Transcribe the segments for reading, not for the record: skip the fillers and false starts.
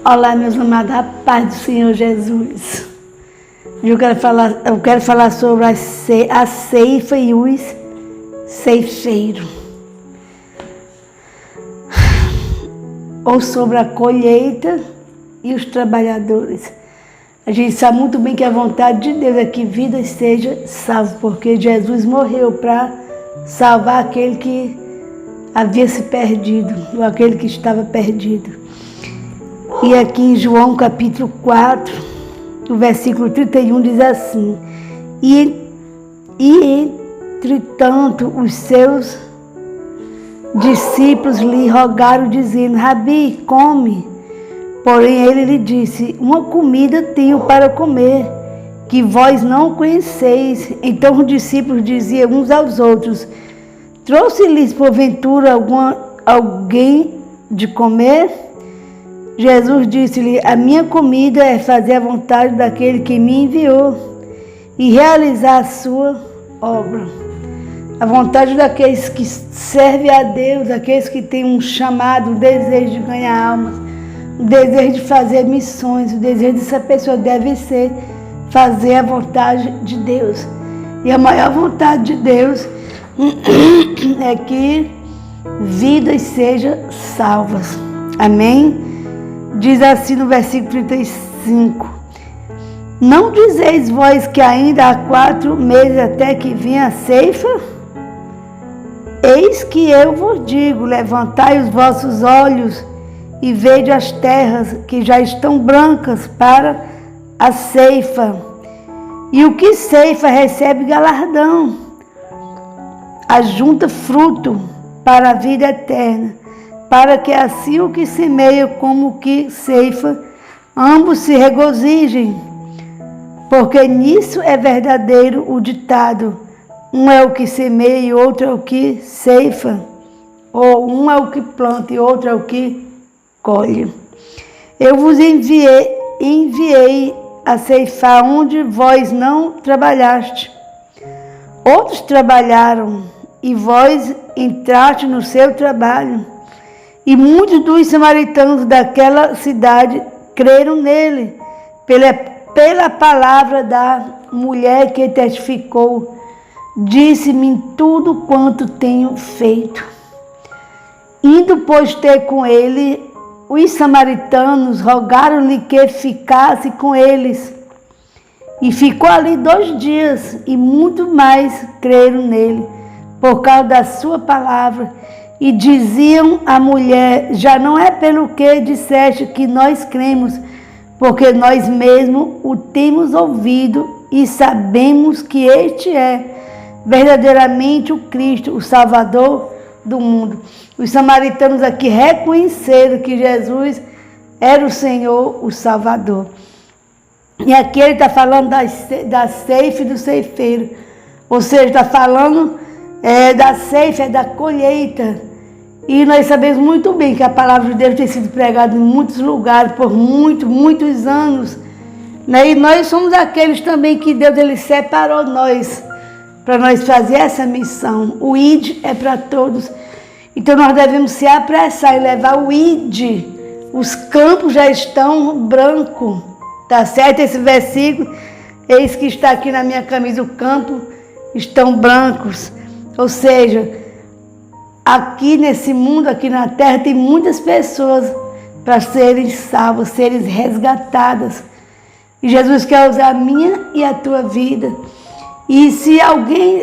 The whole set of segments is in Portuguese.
Olá, meus amados, a paz do Senhor Jesus. Eu quero falar sobre a ceifa e os ceifeiros. Ou sobre a colheita e os trabalhadores. A gente sabe muito bem que a vontade de Deus é que vidas sejam salvas, porque Jesus morreu para salvar aquele que havia se perdido, ou aquele que estava perdido. E aqui em João capítulo 4, o versículo 31 diz assim: E entretanto os seus discípulos lhe rogaram, dizendo: Rabi, come. Porém ele lhe disse: Uma comida tenho para comer, que vós não conheceis. Então os discípulos diziam uns aos outros: Trouxe-lhes porventura alguém de comer? Jesus disse-lhe: A minha comida é fazer a vontade daquele que me enviou e realizar a sua obra. A vontade daqueles que servem a Deus, aqueles que têm um chamado, um desejo de ganhar almas, um desejo de fazer missões, o desejo dessa pessoa deve ser fazer a vontade de Deus. E a maior vontade de Deus é que vidas sejam salvas. Amém? Diz assim no versículo 35: Não dizeis vós que ainda há 4 meses até que venha a ceifa? Eis que eu vos digo: levantai os vossos olhos e vede as terras que já estão brancas para a ceifa. E o que ceifa recebe galardão, ajunta fruto para a vida eterna, para que assim o que semeia como o que ceifa, ambos se regozijem. Porque nisso é verdadeiro o ditado: um é o que semeia e outro é o que ceifa. Ou um é o que planta e outro é o que colhe. Eu vos enviei a ceifar onde vós não trabalhaste. Outros trabalharam e vós entraste no seu trabalho. E muitos dos samaritanos daquela cidade creram nele, pela palavra da mulher que testificou: Disse-me tudo quanto tenho feito. Indo, pois, ter com ele, os samaritanos rogaram-lhe que ficasse com eles. E ficou ali 2 dias, e muito mais creram nele, por causa da sua palavra. E diziam à mulher: Já não é pelo que disseste que nós cremos, porque nós mesmos o temos ouvido e sabemos que este é verdadeiramente o Cristo, o Salvador do mundo. Os samaritanos aqui reconheceram que Jesus era o Senhor, o Salvador. E aqui ele está falando da ceifa e do ceifeiro. Ou seja, está falando da ceifa, da colheita. E nós sabemos muito bem que a palavra de Deus tem sido pregada em muitos lugares por muitos anos. Né? E nós somos aqueles também que Deus ele separou nós para nós fazer essa missão. O ID é para todos. Então nós devemos se apressar e levar o ID. Os campos já estão brancos. Tá certo esse versículo? Eis que está aqui na minha camisa: o campo estão brancos. Ou seja, aqui nesse mundo, aqui na terra, tem muitas pessoas para serem salvas, serem resgatadas. E Jesus quer usar a minha e a tua vida. E se alguém,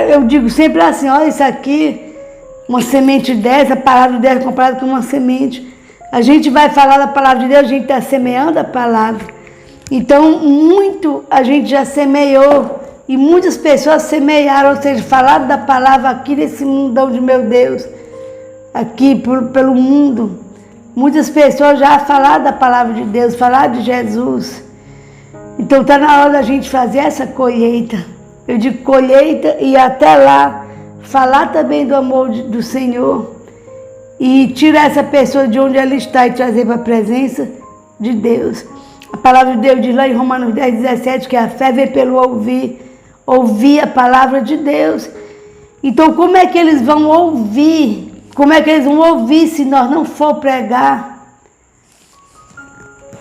eu digo sempre assim: olha, isso aqui, uma semente dessa, a palavra dessa comparada com uma semente. A gente vai falar da palavra de Deus, a gente está semeando a palavra. Então, muito a gente já semeou. E muitas pessoas semearam, ou seja, falaram da palavra aqui nesse mundão de meu Deus, aqui pelo mundo. Muitas pessoas já falaram da palavra de Deus, falaram de Jesus. Então está na hora da gente fazer essa colheita. Eu digo colheita e até lá falar também do amor do Senhor. E tirar essa pessoa de onde ela está e trazer para a presença de Deus. A palavra de Deus diz lá em Romanos 10:17 que a fé vem pelo ouvir a palavra de Deus. Então, como é que eles vão ouvir? Como é que eles vão ouvir se nós não for pregar?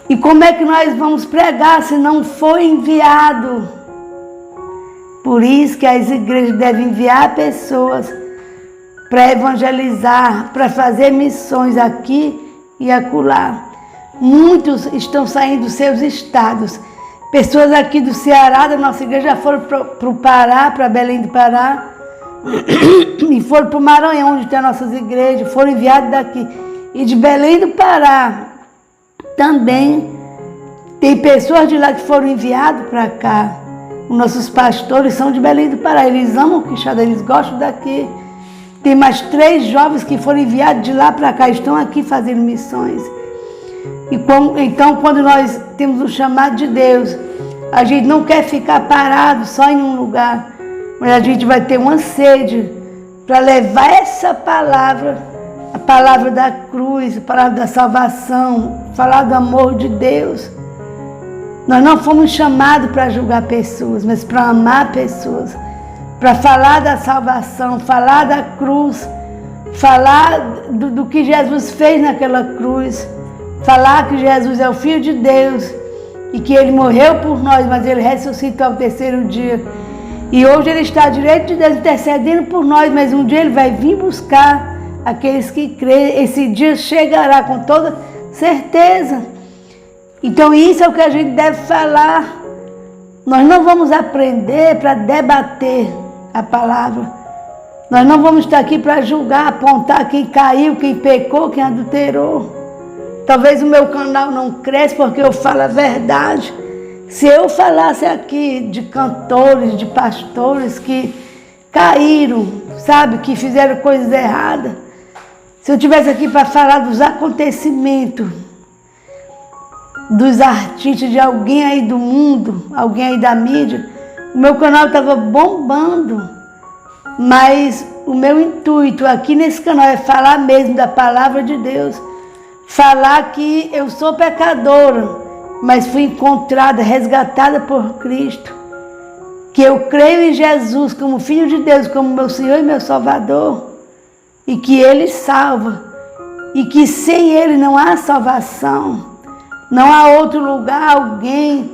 E como é que nós vamos pregar se não for enviado? Por isso que as igrejas devem enviar pessoas para evangelizar, para fazer missões aqui e acolá. Muitos estão saindo dos seus estados. Pessoas aqui do Ceará, da nossa igreja, já foram para o Pará, para Belém do Pará, e foram para o Maranhão, onde tem as nossas igrejas, foram enviados daqui. E de Belém do Pará também tem pessoas de lá que foram enviadas para cá. Os nossos pastores são de Belém do Pará, eles amam o Quixadá, eles gostam daqui. Tem mais 3 jovens que foram enviados de lá para cá, estão aqui fazendo missões. Então, quando nós temos o chamado de Deus, a gente não quer ficar parado só em um lugar, mas a gente vai ter uma sede para levar essa palavra, a palavra da cruz, a palavra da salvação, falar do amor de Deus. Nós não fomos chamados para julgar pessoas, mas para amar pessoas, para falar da salvação, falar da cruz, falar do que Jesus fez naquela cruz, falar que Jesus é o Filho de Deus e que Ele morreu por nós, mas Ele ressuscitou ao 3º dia. E hoje Ele está à direita de Deus intercedendo por nós, mas um dia Ele vai vir buscar aqueles que creem. Esse dia chegará com toda certeza. Então isso é o que a gente deve falar. Nós não vamos aprender para debater a palavra. Nós não vamos estar aqui para julgar, apontar quem caiu, quem pecou, quem adulterou. Talvez o meu canal não cresça porque eu falo a verdade. Se eu falasse aqui de cantores, de pastores que caíram, sabe, que fizeram coisas erradas, se eu estivesse aqui para falar dos acontecimentos, dos artistas, de alguém aí do mundo, alguém aí da mídia, o meu canal estava bombando. Mas o meu intuito aqui nesse canal é falar mesmo da palavra de Deus. Falar que eu sou pecadora, mas fui encontrada, resgatada por Cristo. Que eu creio em Jesus como Filho de Deus, como meu Senhor e meu Salvador. E que Ele salva. E que sem Ele não há salvação. Não há outro lugar, alguém,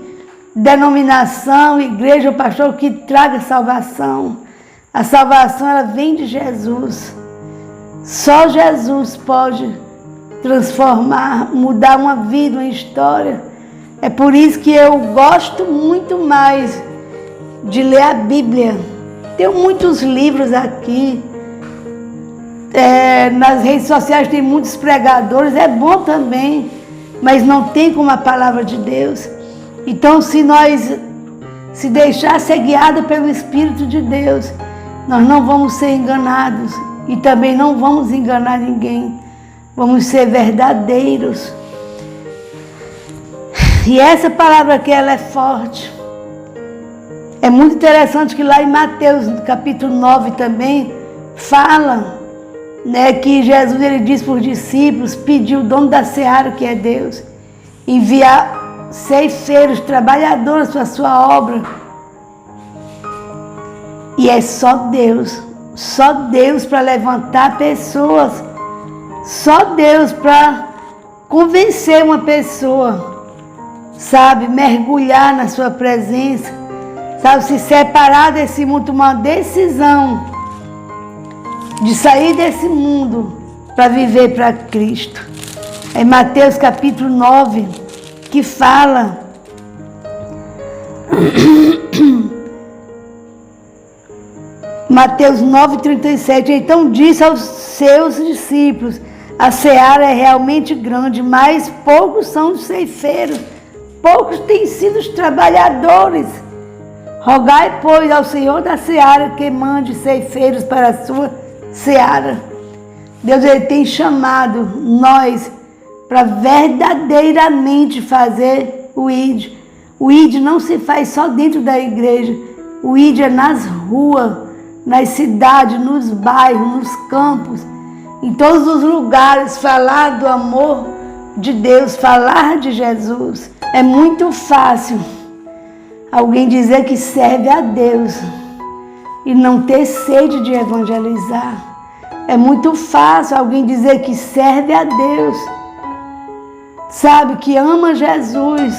denominação, igreja ou pastor que traga salvação. A salvação, ela vem de Jesus. Só Jesus pode transformar, mudar uma vida, uma história. É por isso que eu gosto muito mais de ler a Bíblia. Tenho muitos livros aqui. Nas redes sociais tem muitos pregadores, é bom também, mas não tem como a palavra de Deus. Então, se nós se deixar ser guiado pelo Espírito de Deus, nós não vamos ser enganados e também não vamos enganar ninguém. Vamos ser verdadeiros. E essa palavra aqui, ela é forte. É muito interessante que lá em Mateus, no capítulo 9 também, fala, né, que Jesus, ele diz para os discípulos, pediu o dono da seara, que é Deus, enviar ceifeiros, trabalhadores para a sua obra. E é só Deus para levantar pessoas, só Deus para convencer uma pessoa, sabe, mergulhar na sua presença, sabe, se separar desse mundo, tomar uma decisão de sair desse mundo para viver para Cristo. É Mateus capítulo 9 que fala Mateus 9:37, então disse aos seus discípulos, a seara é realmente grande, mas poucos são os ceifeiros, poucos têm sido os trabalhadores. Rogai, pois, ao Senhor da seara que mande ceifeiros para a sua seara. Deus, ele tem chamado nós para verdadeiramente fazer o ID. O ID não se faz só dentro da igreja, o ID é nas ruas, nas cidades, nos bairros, nos campos, em todos os lugares, falar do amor de Deus, falar de Jesus. É muito fácil alguém dizer que serve a Deus e não ter sede de evangelizar. É muito fácil alguém dizer que serve a Deus, sabe, que ama Jesus,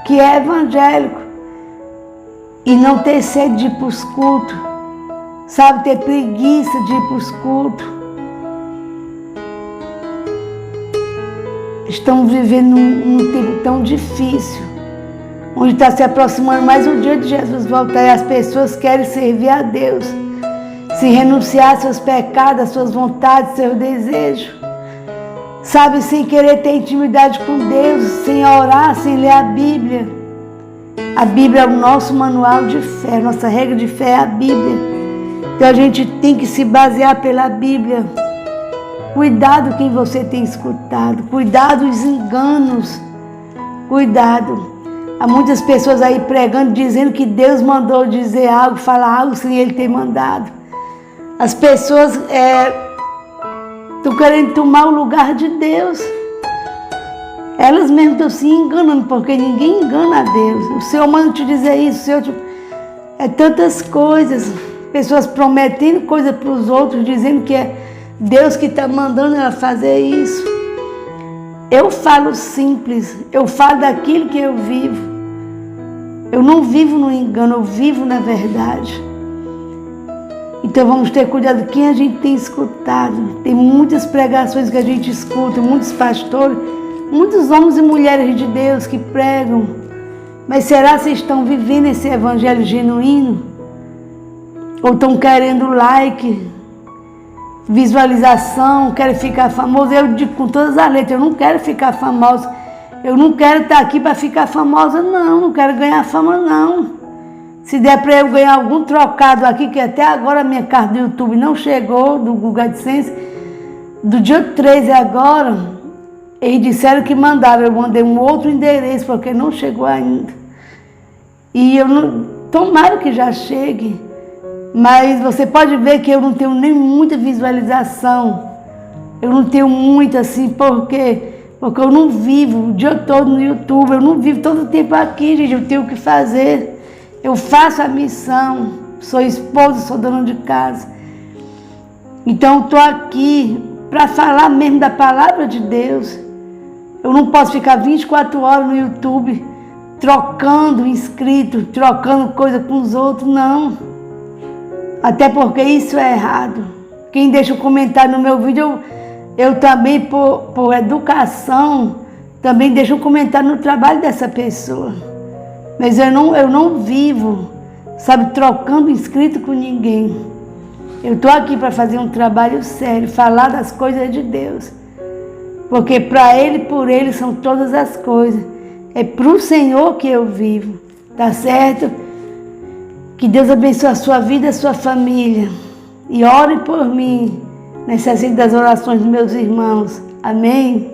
que é evangélico, e não ter sede de ir para os cultos, sabe, ter preguiça de ir para os cultos. Estamos vivendo num tempo tão difícil, onde está se aproximando mais um dia de Jesus voltar, e as pessoas querem servir a Deus, se renunciar aos seus pecados, às suas vontades, seus desejos, sabe, sem querer ter intimidade com Deus, sem orar, sem ler a Bíblia. A Bíblia é o nosso manual de fé, nossa regra de fé é a Bíblia. Então a gente tem que se basear pela Bíblia. Cuidado quem você tem escutado, cuidado os enganos, cuidado. Há muitas pessoas aí pregando, dizendo que Deus mandou dizer algo, falar algo sem Ele ter mandado. As pessoas estão querendo tomar o lugar de Deus. Elas mesmas estão se enganando, porque ninguém engana a Deus. O Senhor manda te dizer isso, o Senhor é tantas coisas. Pessoas prometendo coisas para os outros, dizendo que é Deus que está mandando ela fazer isso. Eu falo simples, eu falo daquilo que eu vivo. Eu não vivo no engano, eu vivo na verdade. Então vamos ter cuidado de quem a gente tem escutado. Tem muitas pregações que a gente escuta, muitos pastores, muitos homens e mulheres de Deus que pregam. Mas será que estão vivendo esse evangelho genuíno? Ou estão querendo like, visualização, querem ficar famoso? Eu digo com todas as letras, eu não quero ficar famosa. Eu não quero estar aqui para ficar famosa, não quero ganhar fama, não. Se der para eu ganhar algum trocado aqui, que até agora a minha carta do YouTube não chegou, do Google AdSense, do dia 13 agora, eles disseram que mandaram, eu mandei um outro endereço, porque não chegou ainda. E eu não, tomara que já chegue, mas você pode ver que eu não tenho nem muita visualização, eu não tenho muito assim, porque eu não vivo o dia todo no YouTube, eu não vivo todo o tempo aqui, gente, eu tenho o que fazer. Eu faço a missão, sou esposa, sou dona de casa. Então estou aqui para falar mesmo da palavra de Deus. Eu não posso ficar 24 horas no YouTube trocando inscritos, trocando coisa com os outros, não. Até porque isso é errado. Quem deixa um comentário no meu vídeo, eu também, por educação, também deixo um comentário no trabalho dessa pessoa. Mas eu não vivo, sabe, trocando inscrito com ninguém. Eu estou aqui para fazer um trabalho sério, falar das coisas de Deus. Porque para Ele e por Ele são todas as coisas. É para o Senhor que eu vivo, tá certo? Que Deus abençoe a sua vida e a sua família. E ore por mim, necessito das orações dos meus irmãos. Amém?